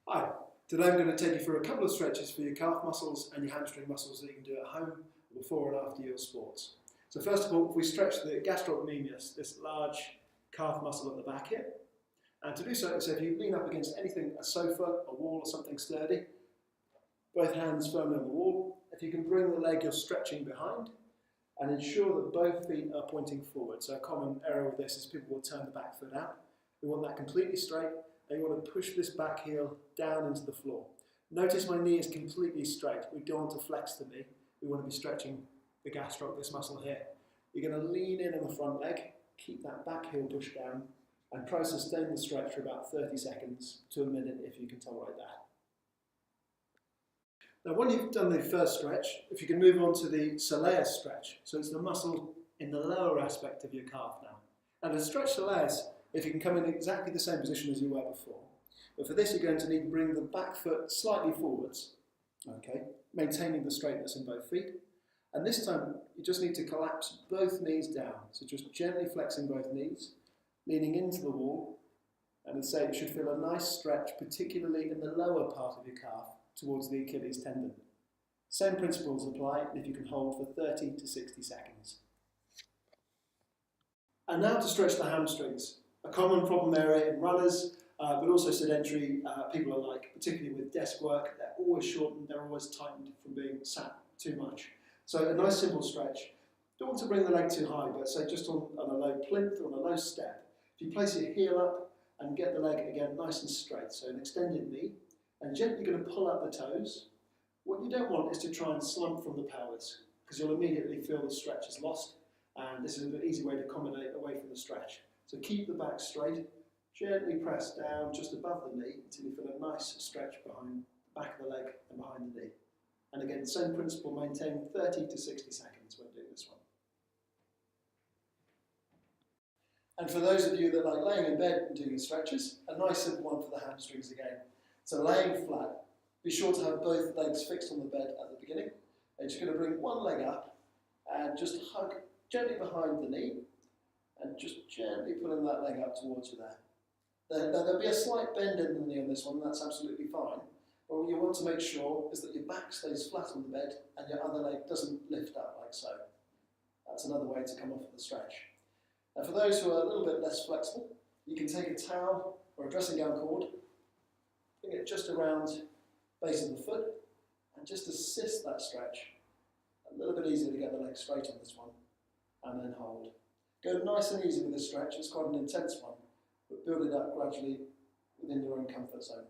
Hi, today I'm going to take you through a couple of stretches for your calf muscles and your hamstring muscles that you can do at home before and after your sports. So first of all, if we stretch the gastrocnemius, this large calf muscle at the back here, and to do so if you lean up against anything, a sofa, a wall or something sturdy, both hands firmly on the wall, if you can bring the leg you're stretching behind and ensure that both feet are pointing forward. So a common error with this is people will turn the back foot out. We want that completely straight. And you want to push this back heel down into the floor. Notice my knee is completely straight. We don't want to flex the knee. We want to be stretching the gastroc, this muscle here. You're going to lean in on the front leg, keep that back heel pushed down, and try to sustain the stretch for about 30 seconds to a minute if you can tolerate that. Now, when you've done the first stretch, if you can move on to the soleus stretch. So it's the muscle in the lower aspect of your calf now. And to stretch soleus, if you can come in exactly the same position as you were before. But for this, you're going to need to bring the back foot slightly forwards, okay, maintaining the straightness in both feet. And this time, you just need to collapse both knees down. So just gently flexing both knees, leaning into the wall, and as I say, it should feel a nice stretch, particularly in the lower part of your calf, towards the Achilles tendon. Same principles apply, and if you can hold for 30 to 60 seconds. And now to stretch the hamstrings. A common problem area in runners, but also sedentary people alike, particularly with desk work. They're always shortened, they're always tightened from being sat too much. So a nice simple stretch. Don't want to bring the leg too high, but say just on a low plinth or on a low step. If you place your heel up and get the leg again nice and straight, so an extended knee, and gently going to pull up the toes. What you don't want is to try and slump from the pelvis, because you'll immediately feel the stretch is lost, and this is an easy way to accommodate away from the stretch. So keep the back straight, gently press down just above the knee until you feel a nice stretch behind the back of the leg and behind the knee. And again, same principle, maintain 30 to 60 seconds when doing this one. And for those of you that like laying in bed and doing stretches, a nice simple one for the hamstrings again. So laying flat, be sure to have both legs fixed on the bed at the beginning. And you're going to bring one leg up and just hug gently behind the knee. And just gently pulling that leg up towards you there. There'll be a slight bend in the knee on this one, and that's absolutely fine. But what you want to make sure is that your back stays flat on the bed and your other leg doesn't lift up like so. That's another way to come off of the stretch. Now for those who are a little bit less flexible, you can take a towel or a dressing gown cord, bring it just around the base of the foot, and just assist that stretch. A little bit easier to get the leg straight on this one, and then hold. Go nice and easy with this stretch, it's quite an intense one, but build it up gradually within your own comfort zone.